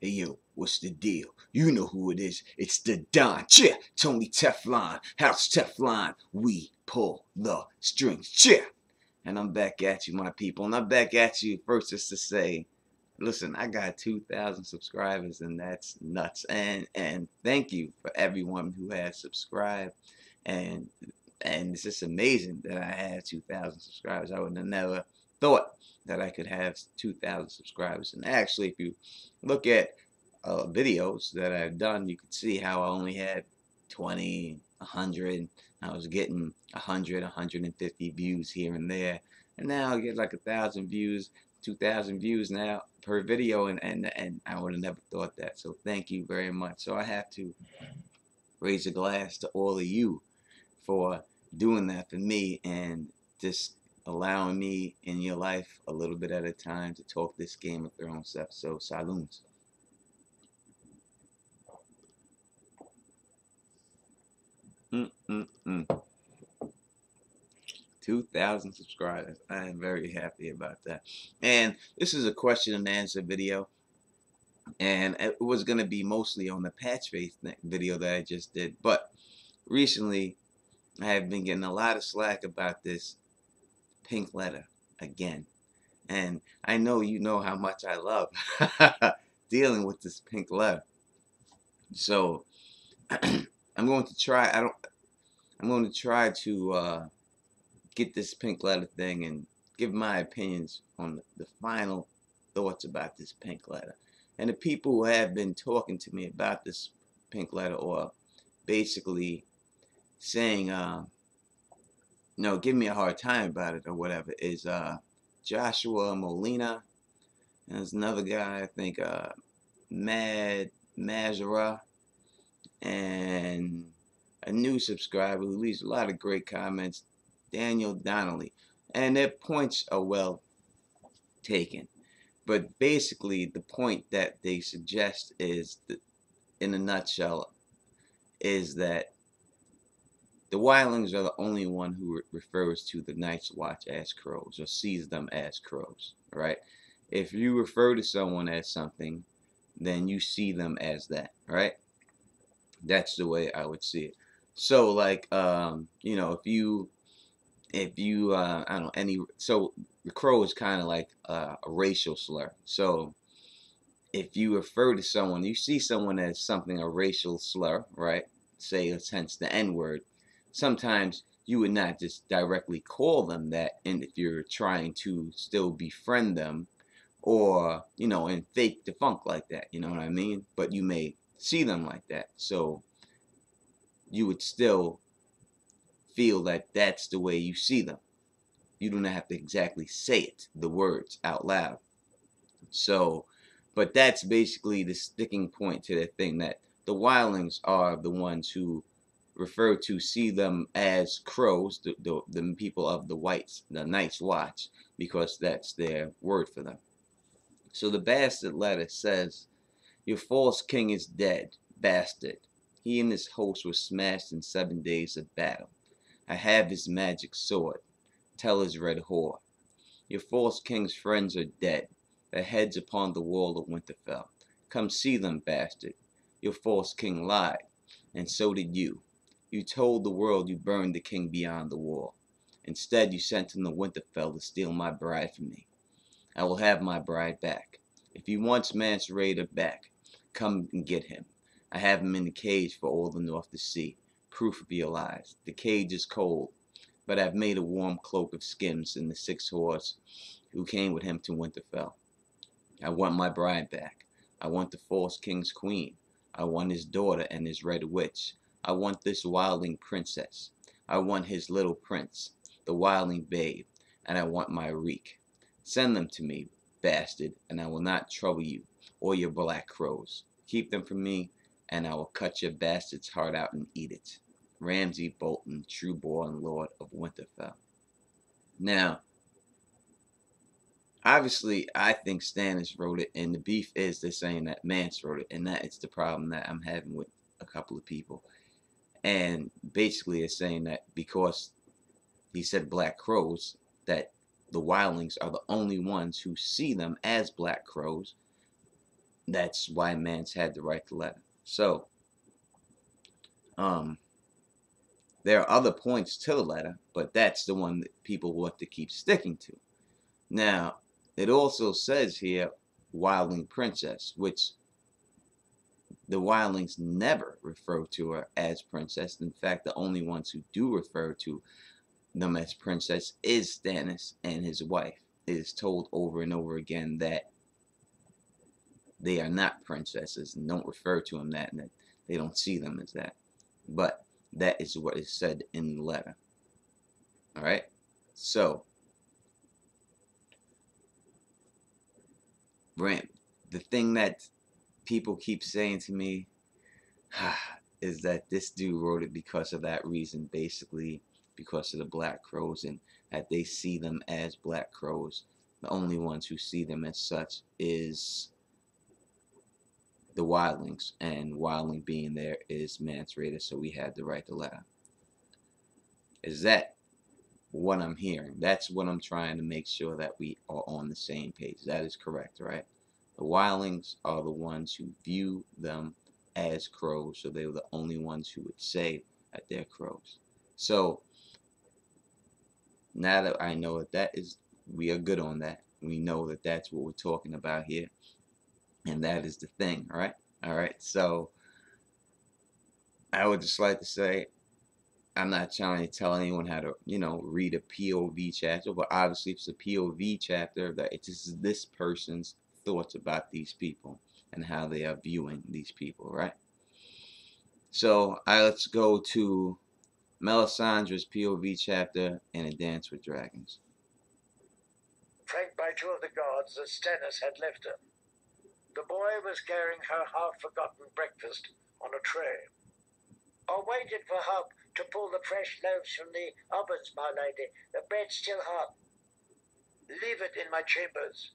Hey yo, what's the deal? You know who it is. It's the Don. Cheer. Tony Teflon. House Teflon. We pull the strings. Cheer. And I'm back at you, my people. And I'm back at you first just to say, listen, I got 2,000 subscribers, and that's nuts. And thank you for everyone who has subscribed. And and it's just amazing that I had 2,000 subscribers. I would have never thought that I could have 2,000 subscribers. And actually, if you look at videos that I've done, you can see how I only had 20, 100. I was getting 100, 150 views here and there. And now I get like 1,000 views, 2,000 views now per video, and I would have never thought that. So thank you very much. So I have to raise a glass to all of you for doing that for me and just allowing me in your life a little bit at a time to talk this Game of Thrones stuff. So saloons. 2,000 subscribers. I am very happy about that. And this is a question and answer video. And it was going to be mostly on the patch face video that I just did. But recently, I have been getting a lot of slack about this pink letter again. And I know you know how much I love dealing with this pink letter. So I'm going to try. I'm going to try to get this pink letter thing and give my opinions on the final thoughts about this pink letter. And the people who have been talking to me about this pink letter, or basically saying, no, give me a hard time about it or whatever, is Joshua Molina. And there's another guy, I think, Mazara, and a new subscriber who leaves a lot of great comments, Daniel Donnelly. And their points are well taken. But basically, the point that they suggest is, in a nutshell, is that the wildlings are the only one who refers to the Night's Watch as crows, or sees them as crows, right? If you refer to someone as something, then you see them as that, right? That's the way I would see it. So, like, you know, if you I don't know, so the crow is kind of like a racial slur. So if you refer to someone, you see someone as something, a racial slur, right? Say, hence the N-word. Sometimes you would not just directly call them that, and if you're trying to still befriend them, or, you know, and fake the funk like that, you know what I mean? But you may see them like that. So you would still feel that that's the way you see them. You do not have to exactly say it, the words, out loud. So, but that's basically the sticking point to the thing, that the wildlings are the ones who refer to, see them as crows, the people of the Night's Watch, because that's their word for them. So the bastard letter says, "Your false king is dead, bastard. He and his host were smashed in 7 days of battle. I have his magic sword. Tell his red whore. Your false king's friends are dead, their heads upon the wall of Winterfell. Come see them, bastard. Your false king lied, and so did you. You told the world you burned the king beyond the wall. Instead, you sent him to Winterfell to steal my bride from me. I will have my bride back. If you want Mance Rayder back, come and get him. I have him in the cage for all the north to see. Proof of your lies. The cage is cold, but I've made a warm cloak of skins in the 6 horse who came with him to Winterfell. I want my bride back. I want the false king's queen. I want his daughter and his red witch. I want this wildling princess. I want his little prince, the wildling babe, and I want my reek. Send them to me, bastard, and I will not trouble you or your black crows. Keep them from me, and I will cut your bastard's heart out and eat it. Ramsay Bolton, true-born Lord of Winterfell." Now, obviously, I think Stannis wrote it, and the beef is they're saying that Mance wrote it, and that it's the problem that I'm having with a couple of people. And basically, it's saying that because he said black crows, that the wildlings are the only ones who see them as black crows, That's why Mance had to write the letter. So, um, there are other points to the letter, but that's the one that people want to keep sticking to. Now, it also says here, Wildling Princess, which the Wildlings never refer to her as princess. In fact, the only ones who do refer to them as princess is Stannis and his wife. It is told over and over again that they are not princesses and don't refer to them that, and that they don't see them as that. But that is what is said in the letter. All right. So, Brent, the thing that people keep saying to me is that this dude wrote it because of that reason, basically because of the Black Crows, and that they see them as Black Crows. The only ones who see them as such is the Wildlings, and Wildling being there is Mance Rayder, so we had to write the letter. Is that what I'm hearing? That's what I'm trying to make sure that we are on the same page. That is correct, right? The Wildlings are the ones who view them as crows, so they were the only ones who would say that they're crows. So now that I know that is, we are good on that. We know that that's what we're talking about here, and that is the thing, all right? All right, so I would just like to say, I'm not trying to tell anyone how to, read a POV chapter, but obviously if it's a POV chapter, that it's just this person's thoughts about these people and how they are viewing these people, right? So let's go to Melisandre's POV chapter in A Dance with Dragons. Flanked by two of the guards, as Stannis had left her. The boy was carrying her half-forgotten breakfast on a tray. I waited for Hub to pull the fresh loaves from the ovens, my lady. The bread's still hot. Leave it in my chambers.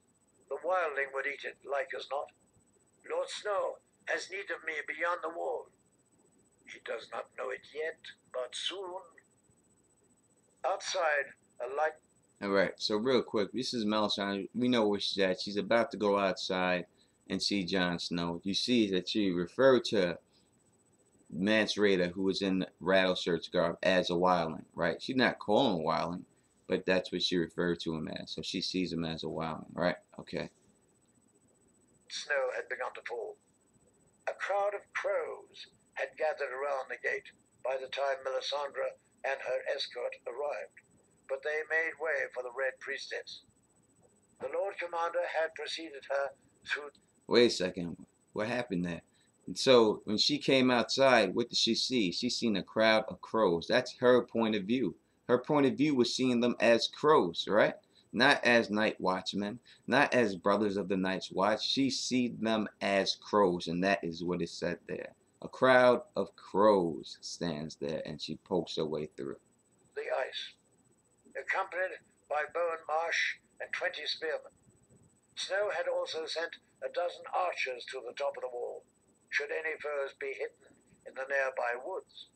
The wildling would eat it, like as not. Lord Snow has need of me beyond the wall. He does not know it yet, but soon. Outside, a light... All right, so real quick, this is Melisandre. We know where she's at. She's about to go outside and see Jon Snow. You see that she referred to Mance Rayder, who was in Rattleshirt's garb, as a wildling, right? She's not calling him a wildling, but that's what she referred to him as. So she sees him as a wildling, right? Okay. Snow had begun to fall. A crowd of crows had gathered around the gate by the time Melisandre and her escort arrived, but they made way for the Red Priestess. The Lord Commander had preceded her through... Wait a second. What happened there? And so when she came outside, what did she see? She seen a crowd of crows. That's her point of view. Her point of view was seeing them as crows, right? Not as night watchmen, not as brothers of the night's watch. She sees them as crows, and that is what is said there. A crowd of crows stands there, and she pokes her way through. the ice, accompanied by Bowen Marsh and 20 spearmen. Snow had also sent a dozen archers to the top of the wall, should any foes be hidden in the nearby woods.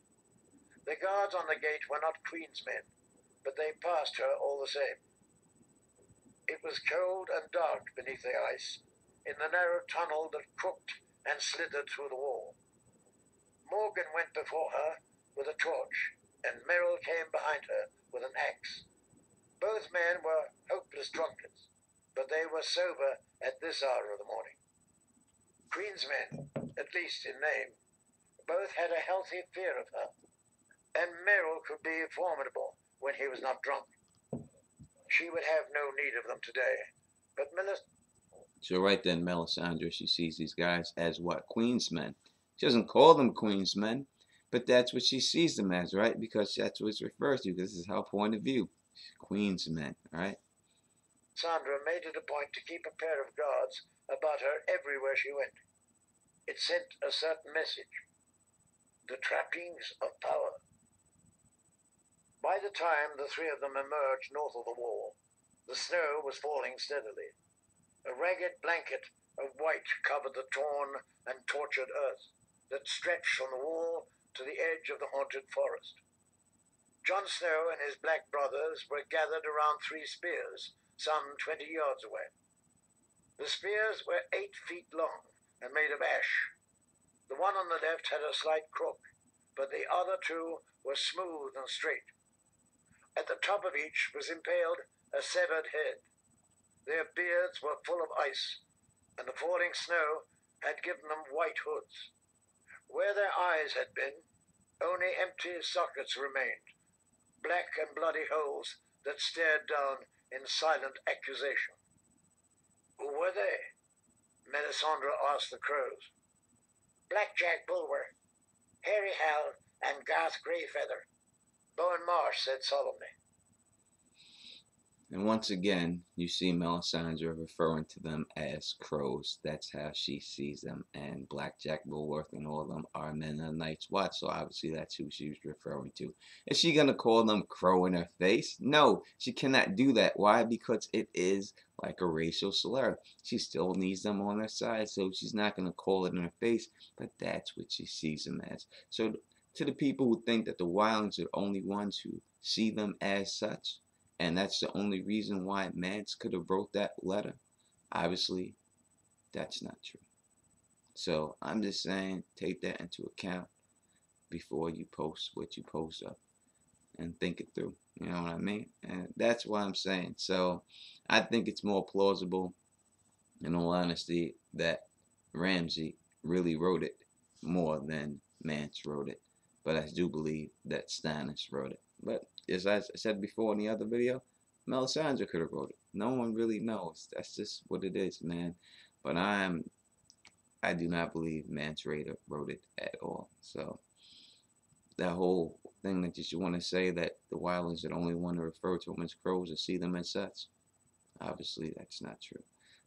The guards on the gate were not Queen's men, but they passed her all the same. It was cold and dark beneath the ice, in the narrow tunnel that crooked and slithered through the wall. Morgan went before her with a torch, and Merrill came behind her with an axe. Both men were hopeless drunkards, but they were sober at this hour of the morning. Queen's men, at least in name, both had a healthy fear of her, and Merrill could be formidable when he was not drunk. She would have no need of them today, but So right then, Melisandre, she sees these guys as what? Queen's men. She doesn't call them Queen's men, but that's what she sees them as, right? Because that's what it's refers to. This is her point of view. Queen's men, right? Sandra made it a point to keep a pair of guards about her everywhere she went. It sent a certain message. The trappings of power. By the time the three of them emerged north of the wall, the snow was falling steadily. A ragged blanket of white covered the torn and tortured earth that stretched from the wall to the edge of the haunted forest. Jon Snow and his black brothers were gathered around 3 spears, some 20 yards away. The spears were 8 feet long, and made of ash. The one on the left had a slight crook, but the other two were smooth and straight. At the top of each was impaled a severed head. Their beards were full of ice, and the falling snow had given them white hoods. Where their eyes had been, only empty sockets remained, black and bloody holes that stared down in silent accusation. Who were they? Melisandre asked the crows. Blackjack Bulwer, Hairy Hal, and Garth Greyfeather, Bowen Marsh said solemnly. And once again, you see Melisandre referring to them as crows. That's how she sees them. And Blackjack Bulworth and all of them are men of the Night's Watch. So obviously that's who she was referring to. Is she going to call them crow in her face? No, she cannot do that. Why? Because it is like a racial slur. She still needs them on her side. So she's not going to call it in her face. But that's what she sees them as. So to the people who think that the Wildlings are the only ones who see them as such, and that's the only reason why Mance could have wrote that letter, obviously that's not true. So I'm just saying, take that into account before you post what you post up and think it through. You know what I mean? And that's what I'm saying. So I think it's more plausible, in all honesty, that Ramsay really wrote it more than Mance wrote it. But I do believe that Stannis wrote it. But as I said before in the other video, Melisandre could have wrote it. No one really knows. That's just what it is, man. But I do not believe Mance Rayder wrote it at all. So that whole thing that you want to say that the Wildlings are the only one to refer to them as crows or see them as such, obviously that's not true.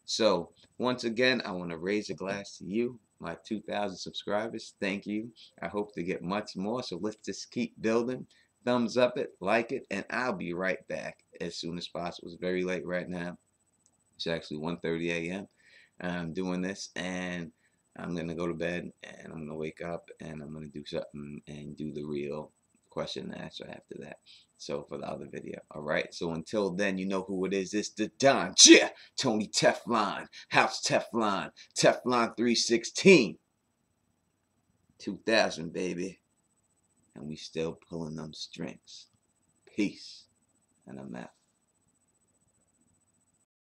So once again, I want to raise a glass to you, my 2,000 subscribers. Thank you. I hope to get much more. So let's just keep building. Thumbs up it, like it, and I'll be right back as soon as possible. It's very late right now. It's actually 1:30 a.m. I'm doing this, and I'm going to go to bed, and I'm going to wake up, and I'm going to do something and do the real question and answer after that. So for the other video. All right. So until then, you know who it is. It's the Don. Yeah. Tony Teflon. House Teflon. Teflon 316. 2000, baby. And we still pulling them strings. Peace. And I'm out.